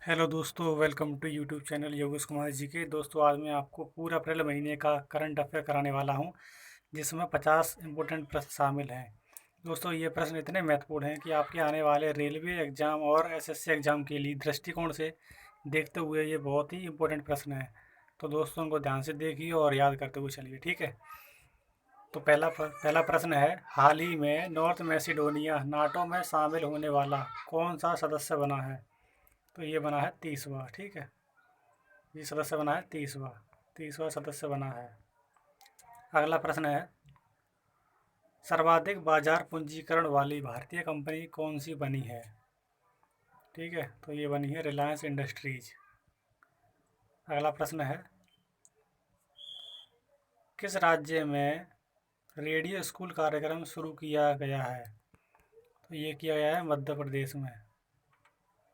Hello दोस्तों, welcome to YouTube channel Yogesh Kumar ji के। दोस्तों, आज मैं आपको पूरा अप्रैल महीने का करंट अफेयर कराने वाला हूं, जिसमें 50 इम्पोर्टेंट प्रश्न शामिल हैं। दोस्तों, ये प्रश्न इतने महत्वपूर्ण हैं कि आपके आने वाले रेलवे एग्ज़ाम और एसएससी एग्ज़ाम के लिए दृष्टिकोण से देखते हुए ये बहुत ही इम्पोर्टेंट प्रश्न हैं। तो दोस्तों, उनको ध्यान से देखिए और याद करते हुए चलिए, ठीक है। तो पहला प्रश्न है, हाल ही में नॉर्थ मैसिडोनिया नाटो में शामिल होने वाला कौन सा सदस्य बना है? तो ये बना है 30वां, ठीक है। ये सदस्य बना है 30वां सदस्य बना है। अगला प्रश्न है, सर्वाधिक बाजार पूंजीकरण वाली भारतीय कंपनी कौन सी बनी है? ठीक है, तो ये बनी है रिलायंस इंडस्ट्रीज। अगला प्रश्न है, किस राज्य में रेडियो स्कूल कार्यक्रम शुरू किया गया है? तो ये किया गया है मध्य प्रदेश में,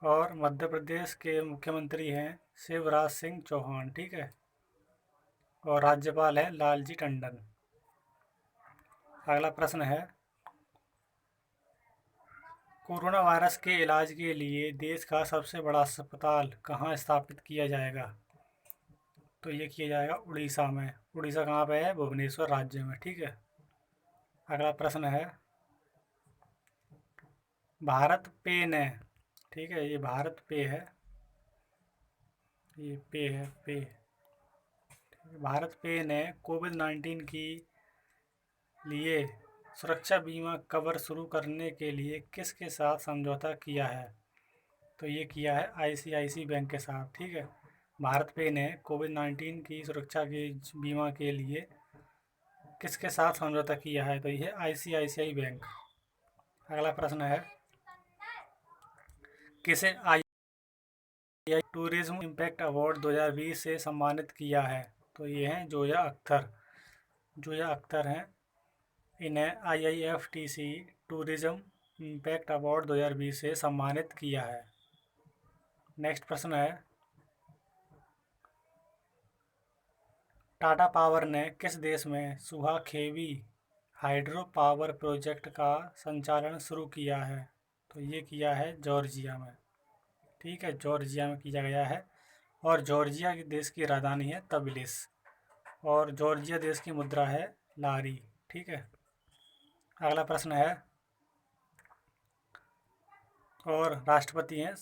और मध्य प्रदेश के मुख्यमंत्री हैं शिवराज सिंह चौहान, ठीक है। और राज्यपाल है लालजी टंडन। अगला प्रश्न है, कोरोना वायरस के इलाज के लिए देश का सबसे बड़ा अस्पताल कहाँ स्थापित किया जाएगा? तो ये किया जाएगा उड़ीसा में। उड़ीसा कहाँ पे है? भुवनेश्वर राज्य में, ठीक है। अगला प्रश्न है, भारत पे ने, ठीक है, ये भारत पे है, ये पे है, पे। भारत पे ने कोविड-19 की लिए सुरक्षा बीमा कवर शुरू करने के लिए किसके साथ समझौता किया है? तो ये किया है आईसीआईसी बैंक के साथ, ठीक है। भारत पे ने कोविड-19 की सुरक्षा के बीमा के लिए किसके साथ समझौता किया है? तो ये आईसीआईसीआई बैंक। अगला प्रश्न है, किसे आई टूरिज्म इम्पैक्ट अवार्ड 2020 से सम्मानित किया है? तो ये हैं जोया अख्तर। जोया अख्तर हैं, इन्हें आईआईएफटीसी टूरिज्म इम्पैक्ट अवार्ड 2020 से सम्मानित किया है। नेक्स्ट प्रश्न है, टाटा पावर ने किस देश में सुहाखेवी हाइड्रो पावर प्रोजेक्ट का संचालन शुरू किया है? तो ये किया है जॉर्जिया में, ठीक है। जॉर्जिया में किया गया है, और जॉर्जिया के देश की राजधानी है तबिलिस, और जॉर्जिया देश की मुद्रा है लारी, ठीक है। अगला प्रश्न है, और राष्ट्रपति हैं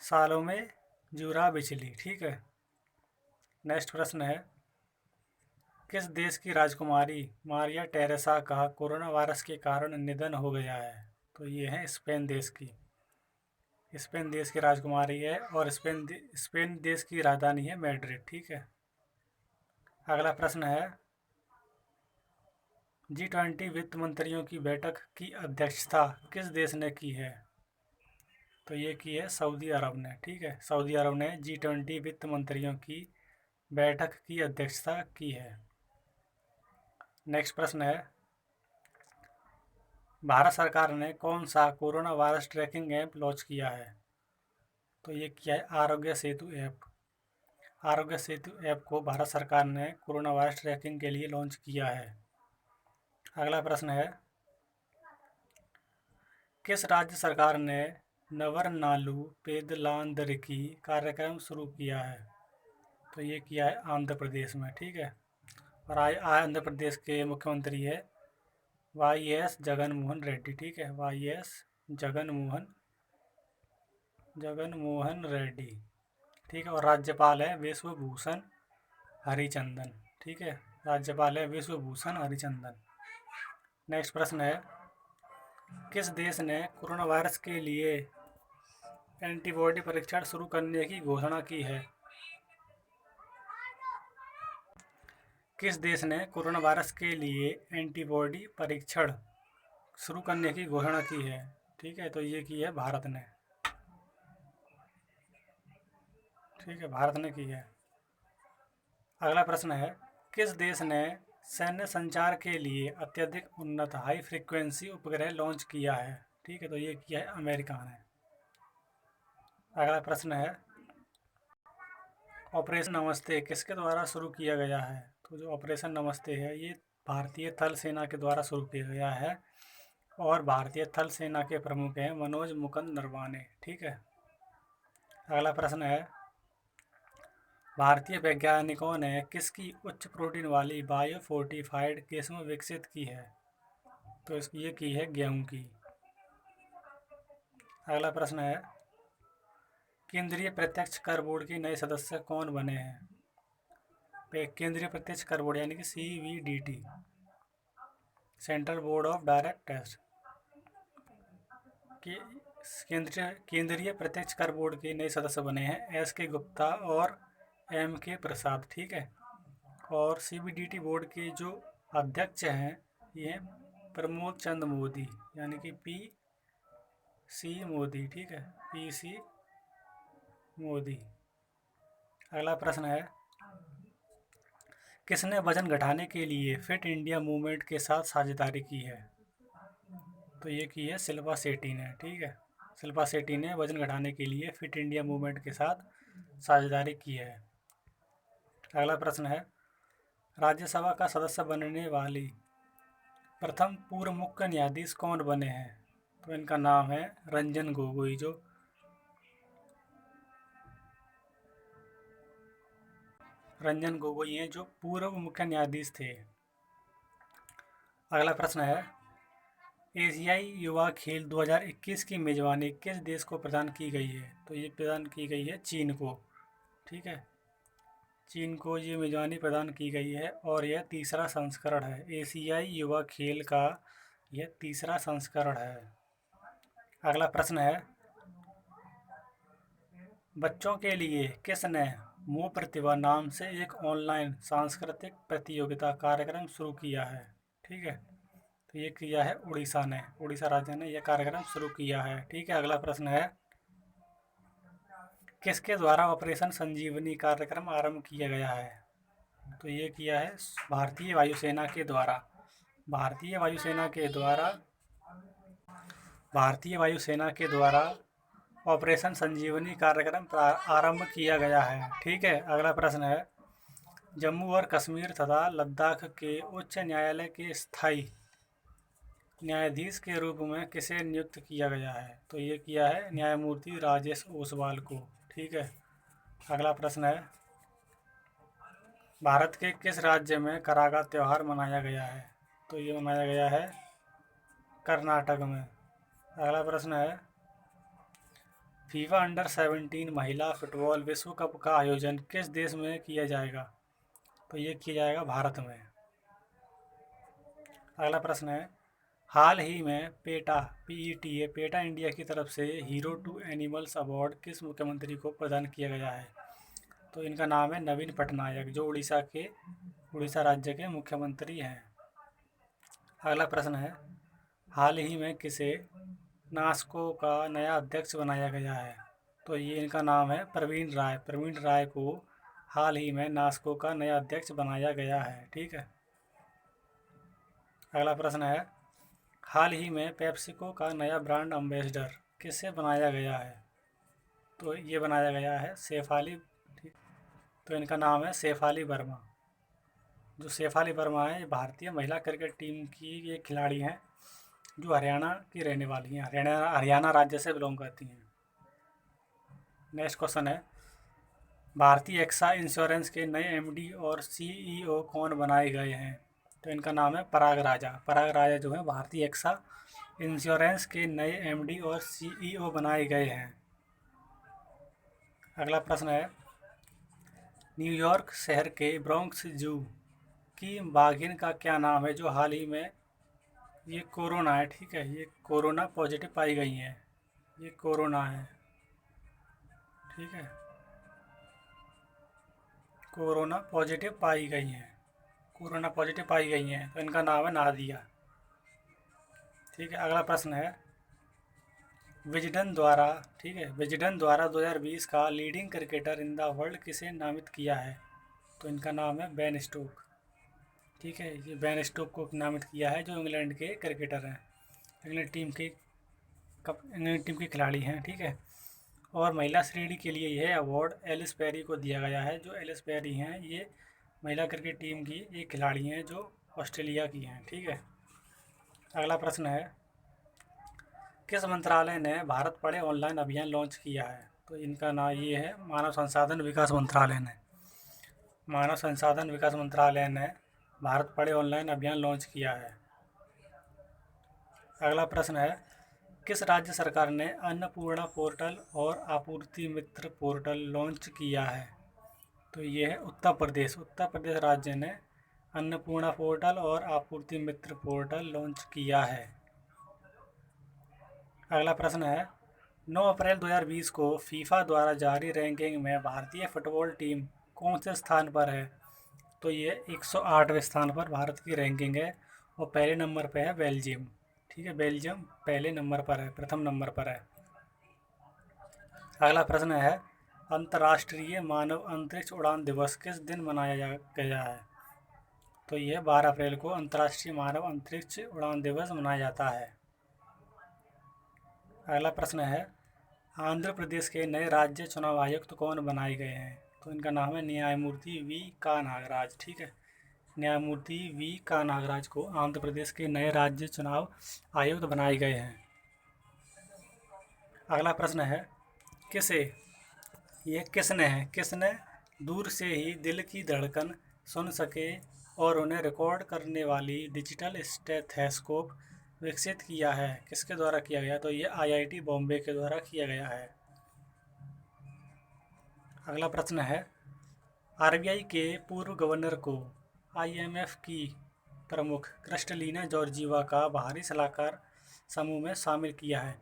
सालोमे जुराबिचली, ठीक है। नेक्स्ट प्रश्न है, किस देश की राजकुमारी मारिया टेरेसा का कोरोना वायरस के कारण निधन हो गया है? तो ये है स्पेन देश की। स्पेन देश की राजकुमारी है, और स्पेन देश की राजधानी है मैड्रिड, ठीक है। अगला प्रश्न है, G20 वित्त मंत्रियों की बैठक की अध्यक्षता किस देश ने की है? तो ये की है सऊदी अरब ने, ठीक है। सऊदी अरब ने G20 वित्त मंत्रियों की बैठक की अध्यक्षता की है। नेक्स्ट प्रश्न है, भारत सरकार ने कौन सा corona virus tracking app launch किया है? तो ये किया है आरोग्य सेतु ऐप। आरोग्य सेतु ऐप को भारत सरकार ने कोरोना वायरस ट्रैकिंग के लिए लॉन्च किया है। अगला प्रश्न है, किस राज्य सरकार ने नवरनालु पेदलांदरिकी कार्यक्रम शुरू किया है? तो ये किया है आंध्र प्रदेश में, ठीक है। और आंध्र प्रदेश के मुख्यमंत्री है वाई एस जगन मोहन रेड्डी, ठीक है। वाई एस जगन मोहन रेड्डी, ठीक है। और राज्यपाल है विश्वभूषण हरिचंदन, ठीक है। राज्यपाल है विश्वभूषण हरिचंदन। नेक्स्ट प्रश्न है, किस देश ने कोरोना वायरस के लिए एंटीबॉडी परीक्षण शुरू करने की घोषणा की है? किस देश ने कोरोना वायरस के लिए एंटीबॉडी परीक्षण शुरू करने की घोषणा की है? ठीक है, तो ये की है भारत ने, ठीक है, भारत ने की है। अगला प्रश्न है, किस देश ने सैन्य संचार के लिए अत्यधिक उन्नत हाई फ्रीक्वेंसी उपग्रह लॉन्च किया है? ठीक है, तो ये किया है अमेरिका ने। अगला प्रश्न है, ऑपरेशन नमस्ते किसके द्वारा शुरू किया गया है? तो जो ऑपरेशन नमस्ते है, ये भारतीय थल सेना के द्वारा शुरू किया गया है, और भारतीय थल सेना के प्रमुख हैं मनोज मुकुंद नरवाने, ठीक है। अगला प्रश्न है, भारतीय वैज्ञानिकों ने किसकी उच्च प्रोटीन वाली बायो फोर्टिफाइड किस्म विकसित की है? तो ये की है गेहूं की। अगला प्रश्न है, केंद्रीय प्रत्यक्ष कर बोर्ड के नए सदस्य कौन बने हैं? केंद्रीय प्रत्यक्ष कर बोर्ड यानी कि CBDT, central board of direct tax के केंद्रीय प्रत्यक्ष कर बोर्ड के नए सदस्य बने हैं SK गुप्ता और MK प्रसाद। ठीक है। और CBDT बोर्ड के जो अध्यक्ष हैं ये प्रमोद चंद मोदी यानी कि PC मोदी। ठीक है, PC मोदी। अगला प्रश्न है, किसने वजन घटाने के लिए फिट इंडिया मूवमेंट के साथ साझेदारी की है? तो ये की है शिल्पा शेट्टी ने। ठीक है, शिल्पा शेट्टी ने वजन घटाने के लिए फिट इंडिया मूवमेंट के साथ साझेदारी की है। अगला प्रश्न है, राज्यसभा का सदस्य बनने वाली प्रथम पूर्व मुख्य न्यायाधीश कौन बने हैं? तो इनका नाम है रंजन गोगोई, जो रंजन गोगोई हैं जो पूर्व मुख्य न्यायाधीश थे। अगला प्रश्न है, एशियाई युवा खेल 2021 की मेजबानी किस देश को प्रदान की गई है? तो ये प्रदान की गई है चीन को। ठीक है, चीन को ये मेजबानी प्रदान की गई है और यह तीसरा संस्करण है। एशियाई युवा खेल का यह तीसरा संस्करण है। अगला प्रश्न है, बच्चों के लिए किसने मुँह प्रतिभा नाम से एक ऑनलाइन सांस्कृतिक प्रतियोगिता कार्यक्रम शुरू किया है? ठीक है, तो ये किया है उड़ीसा ने, उड़ीसा राज्य ने यह कार्यक्रम शुरू किया है। ठीक है। अगला प्रश्न है, किसके द्वारा ऑपरेशन संजीवनी कार्यक्रम आरंभ किया गया है? तो ये किया है भारतीय वायुसेना के द्वारा। भारतीय वायुसेना के द्वारा ऑपरेशन संजीवनी कार्यक्रम आरंभ किया गया है। ठीक है। अगला प्रश्न है, जम्मू और कश्मीर तथा लद्दाख के उच्च न्यायालय के स्थायी न्यायाधीश के रूप में किसे नियुक्त किया गया है? तो ये किया है न्यायमूर्ति राजेश ओसवाल को। ठीक है। अगला प्रश्न है, भारत के किस राज्य में करागा त्यौहार मनाया गया है? तो ये मनाया गया है कर्नाटक में। अगला प्रश्न है, फीफा अंडर-17 महिला फुटबॉल विश्व कप का आयोजन किस देश में किया जाएगा? तो ये किया जाएगा भारत में। अगला प्रश्न है, हाल ही में पेटा इंडिया की तरफ से हीरो टू एनिमल्स अवार्ड किस मुख्यमंत्री को प्रदान किया गया है? तो इनका नाम है नवीन पटनायक, जो उड़ीसा राज्य के मुख्यमंत्री हैं। अगला प्रश्न है, हाल ही में किसे नास्को का नया अध्यक्ष बनाया गया है? तो ये इनका नाम है प्रवीण राय को हाल ही में नास्को का नया अध्यक्ष बनाया गया है। ठीक है। अगला प्रश्न है, हाल ही में पेप्सिको का नया ब्रांड एम्बेसडर किससे बनाया गया है? तो ये बनाया गया है शेफाली। तो इनका नाम है शेफाली वर्मा। जो शेफाली वर्मा है ये भारतीय महिला क्रिकेट टीम की ये खिलाड़ी हैं जो हरियाणा की रहने वाली हैं, हरियाणा राज्य से बिलोंग करती हैं। नेक्स्ट क्वेश्चन है, भारतीय एक्सा इंश्योरेंस के नए MD और CEO कौन बनाए गए हैं? तो इनका नाम है पराग राजा जो है भारतीय एक्सा इंश्योरेंस के नए MD और CEO बनाए गए हैं। अगला प्रश्न है, न्यूयॉर्क शहर के ब्रोंक्स जू की बाघिन का क्या नाम है जो हाल ही में ये कोरोना है? ठीक है, ये कोरोना पॉजिटिव पाई गई हैं। ये कोरोना है। ठीक है, कोरोना पॉजिटिव पाई गई हैं। तो इनका नाम है नादिया। ठीक है। अगला प्रश्न है, विजडन द्वारा 2020 का leading cricketer in the world किसे नामित किया है? तो इनका नाम है बेन स्टोक। ठीक है, ये बेन स्टोक को नामित किया है जो इंग्लैंड के क्रिकेटर हैं, इंग्लैंड टीम के खिलाड़ी हैं। ठीक है। और महिला श्रेणी के लिए यह अवार्ड एलिस पेरी को दिया गया है। जो एलिस पेरी हैं ये महिला क्रिकेट टीम की एक खिलाड़ी हैं जो ऑस्ट्रेलिया की हैं। ठीक है। अगला प्रश्न है, किस मंत्रालय ने भारत पढ़े ऑनलाइन अभियान लॉन्च किया है? तो इनका नाम ये है मानव संसाधन विकास मंत्रालय ने। मानव संसाधन विकास मंत्रालय ने भारत पढ़े ऑनलाइन अभियान लॉन्च किया है। अगला प्रश्न है, किस राज्य सरकार ने अन्नपूर्णा पोर्टल और आपूर्ति मित्र पोर्टल लॉन्च किया है? तो ये है उत्तर प्रदेश। उत्तर प्रदेश राज्य ने अन्नपूर्णा पोर्टल और आपूर्ति मित्र पोर्टल लॉन्च किया है। अगला प्रश्न है, 9 अप्रैल 2020 को फीफा द्वारा जारी रैंकिंग में भारतीय फुटबॉल टीम कौन से स्थान पर है? तो ये 108वें स्थान पर भारत की रैंकिंग है और पहले नंबर पर है बेल्जियम। ठीक है, बेल्जियम पहले नंबर पर है, प्रथम नंबर पर है। अगला प्रश्न है, अंतर्राष्ट्रीय मानव अंतरिक्ष उड़ान दिवस किस दिन मनाया गया है? तो यह 12 अप्रैल को अंतर्राष्ट्रीय मानव अंतरिक्ष उड़ान दिवस मनाया जाता है। अगला प्रश्न है, आंध्र प्रदेश के नए राज्य चुनाव आयुक्त कौन बनाए गए हैं? तो इनका नाम है न्यायमूर्ति वी का नागराज। ठीक है, न्यायमूर्ति वी का नागराज को आंध्र प्रदेश के नए राज्य चुनाव आयुक्त बनाए गए हैं। अगला प्रश्न है, किसने दूर से ही दिल की धड़कन सुन सके और उन्हें रिकॉर्ड करने वाली डिजिटल स्टेथोस्कोप विकसित किया है? किसके द्वारा किया गया? तो ये IIT बॉम्बे के द्वारा किया गया है। अगला प्रश्न है, RBI के पूर्व गवर्नर को IMF की प्रमुख क्रिस्टलिना जॉर्जीवा का बाहरी सलाहकार समूह में शामिल किया है।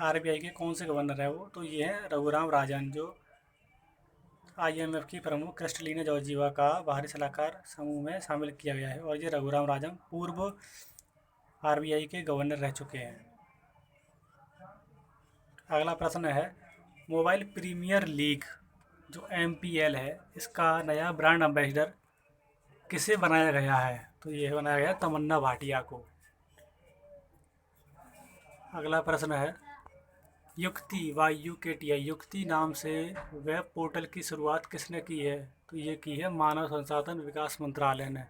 RBI के कौन से गवर्नर है वो? तो ये है रघुराम राजन, जो IMF की प्रमुख क्रिस्टलिना जॉर्जीवा का बाहरी सलाहकार समूह में शामिल किया गया है और ये रघुराम राजन पूर्व RBI के गवर्नर रह चुके हैं। अगला प्रश्न है, मोबाइल प्रीमियर लीग जो MPL है, इसका नया ब्रांड एम्बेसडर किसे बनाया गया है? तो यह बनाया गया तमन्ना भाटिया को। अगला प्रश्न है, युक्ति YUKTI युक्ति नाम से वेब पोर्टल की शुरुआत किसने की है? तो ये की है मानव संसाधन विकास मंत्रालय ने।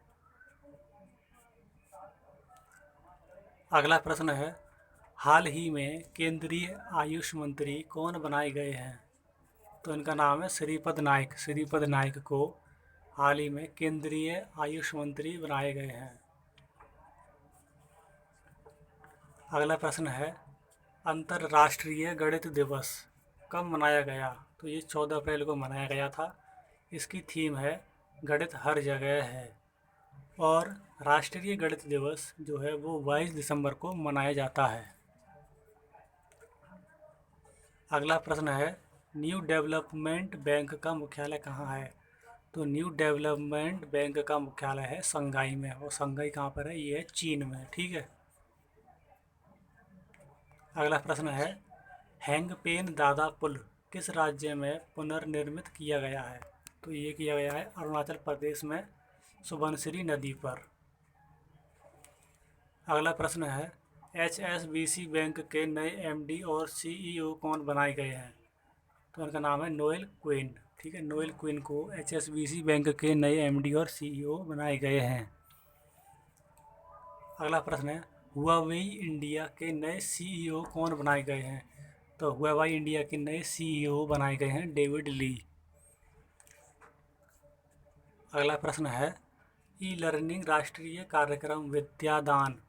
अगला प्रश्न है, हाल ही में केंद्रीय आयुष मंत्री कौन बनाए गए हैं? तो इनका नाम है श्रीपद नाइक। श्रीपद नाइक को हाल ही में केंद्रीय आयुष मंत्री बनाए गए हैं। अगला प्रश्न है, अंतर्राष्ट्रीय गणित दिवस कब मनाया गया? तो ये 14 अप्रैल को मनाया गया था। इसकी थीम है गणित हर जगह है और राष्ट्रीय गणित दिवस जो है वो 22 दिसंबर को मनाया जाता है। अगला प्रश्न है, न्यू डेवलपमेंट बैंक का मुख्यालय कहाँ है? तो न्यू डेवलपमेंट बैंक का मुख्यालय है शंघाई में, और शंघाई कहाँ पर है? ये है चीन में। ठीक है। अगला प्रश्न है, हैंगपेन दादा पुल किस राज्य में पुनर्निर्मित किया गया है? तो ये किया गया है अरुणाचल प्रदेश में सुबनसिरी नदी पर। अगला प्रश्न है, HSBC बैंक के नए MD और CEO कौन बनाए गए हैं? तो उनका नाम है नोएल क्विन। ठीक है, नोएल क्विन को HSBC बैंक के नए MD और CEO बनाए गए हैं। अगला प्रश्न है, हुआवेई इंडिया के नए CEO कौन बनाए गए हैं? तो हुआवेई इंडिया के नए CEO बनाए गए हैं डेविड ली। अगला प्रश्न है, ई लर्निंग राष्ट्रीय कार्यक्रम विद्यादान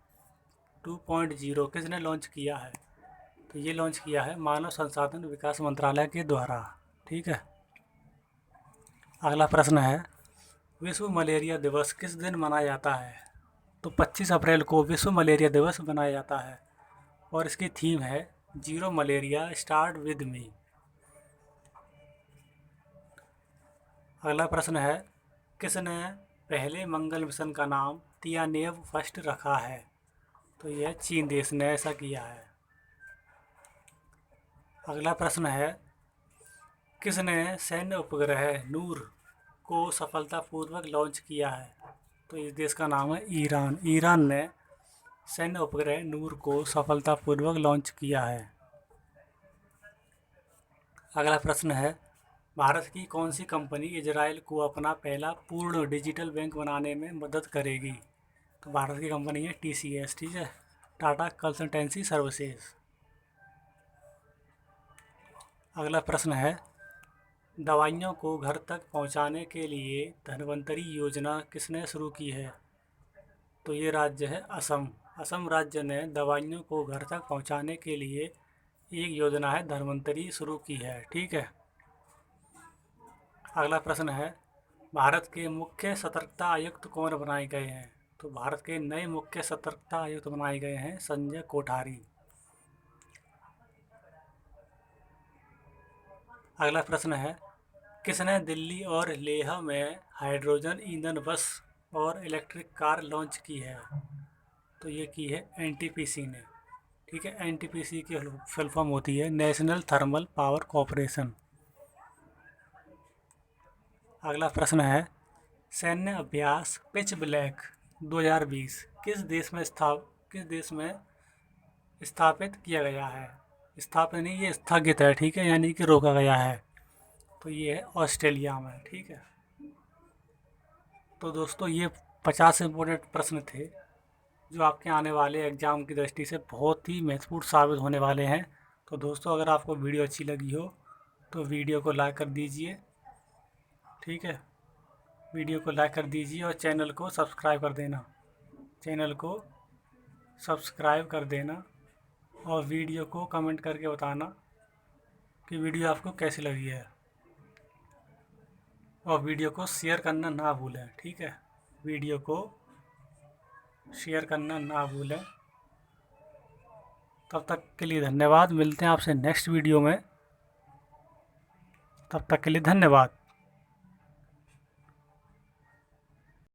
2.0 किसने लॉन्च किया है? तो ये लॉन्च किया है मानव संसाधन विकास मंत्रालय के द्वारा। ठीक है। अगला प्रश्न है, विश्व मलेरिया दिवस किस दिन मनाया जाता है? तो 25 अप्रैल को विश्व मलेरिया दिवस मनाया जाता है और इसकी थीम है zero malaria start with me. अगला प्रश्न है, किसने पहले मंगल मिशन का नाम तियानेव फर्स्ट रखा है? तो यह चीन देश ने ऐसा किया है। अगला प्रश्न है, किसने सैन्य उपग्रह नूर को सफलतापूर्वक लॉन्च किया है? तो इस देश का नाम है ईरान। ईरान ने सैन्य उपग्रह नूर को सफलतापूर्वक लॉन्च किया है। अगला प्रश्न है, भारत की कौन सी कंपनी इजराइल को अपना पहला पूर्ण डिजिटल बैंक बनाने में मदद करेगी? तो भारत की कंपनी है TCS। ठीक है, टाटा कंसल्टेंसी सर्विसेज। अगला प्रश्न है, दवाइयों को घर तक पहुंचाने के लिए धन्वंतरी योजना किसने शुरू की है? तो ये राज्य है असम। असम राज्य ने दवाइयों को घर तक पहुंचाने के लिए एक योजना है धन्वंतरी शुरू की है। ठीक है। अगला प्रश्न है, भारत के मुख्य सतर्कता आयुक्त कौन बनाए गए हैं? तो भारत के नए मुख्य सतर्कता आयुक्त बनाए गए हैं संजय कोठारी। अगला प्रश्न है, किसने दिल्ली और लेह में हाइड्रोजन ईंधन बस और इलेक्ट्रिक कार लॉन्च की है? तो ये की है एनटीपीसी ने। ठीक है, एनटीपीसी की फुल फॉर्म होती है नेशनल थर्मल पावर कॉरपोरेशन। अगला प्रश्न है, सैन्य अभ्यास पिच ब्लैक 2020 किस देश में स्थापित किया गया है? स्थापित नहीं, ये स्थगित है। ठीक है, यानी कि रोका गया है। तो ये है ऑस्ट्रेलिया में। ठीक है। तो दोस्तों ये 50 इम्पोर्टेंट प्रश्न थे जो आपके आने वाले एग्ज़ाम की दृष्टि से बहुत ही महत्वपूर्ण साबित होने वाले हैं। तो दोस्तों अगर आपको वीडियो अच्छी लगी हो तो वीडियो को लाइक कर दीजिए। ठीक है, वीडियो को लाइक कर दीजिए और चैनल को सब्सक्राइब कर देना। चैनल को सब्सक्राइब कर देना और वीडियो को कमेंट करके बताना कि वीडियो आपको कैसी लगी है, और वीडियो को शेयर करना ना भूलें। ठीक है, वीडियो को शेयर करना ना भूलें। तब तक के लिए धन्यवाद। मिलते हैं आपसे नेक्स्ट वीडियो में। तब तक के लिए धन्यवाद।